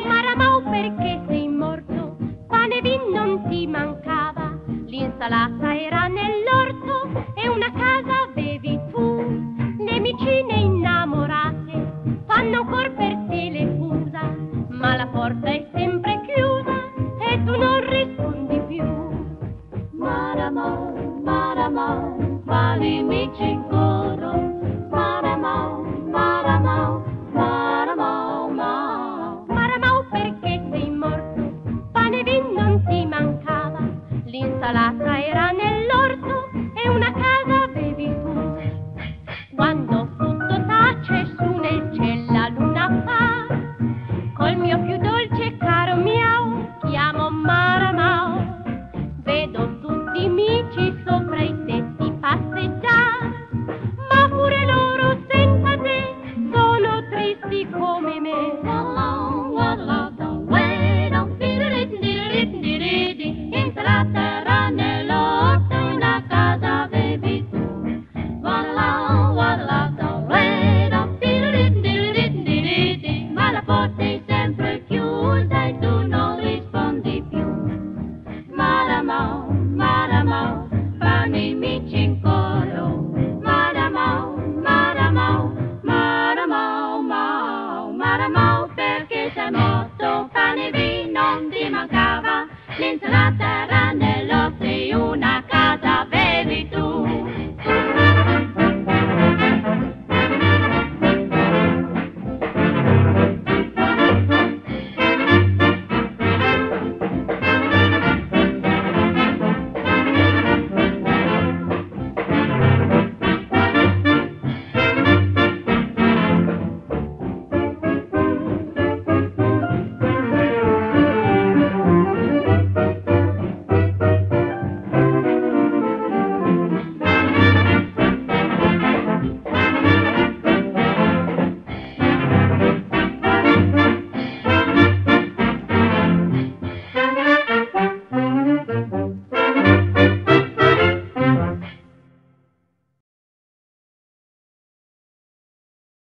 Maramò, perché sei morto? Pane e vin non ti mancava, l'insalata era nell'orto e una casa avevi tu. Le vicine innamorate fanno ancor per te le fusa, ma la porta è sempre chiusa e tu non rispondi più. Maramò, quali amici in coro, Maramò, Maramò, perché sei morto? Pane e vin non ti mancava, l'insalata era nell'orto e una casa avevi tu. Quando tutto tace su nel ciel la luna fa, col mio più dolce e caro miau chiamo Maramò. Vedo tutti i amici sopra i tetti passeggiare, ma pure loro senza te sono tristi come me. Insalata era nell'orto e una casa avevi tu. Ma la porta è sempre chiusa e tu non rispondi più. Maramò, fanno amici in coro, Maramò, perché sei morto? Pane e vino non ti mancava, l'insalata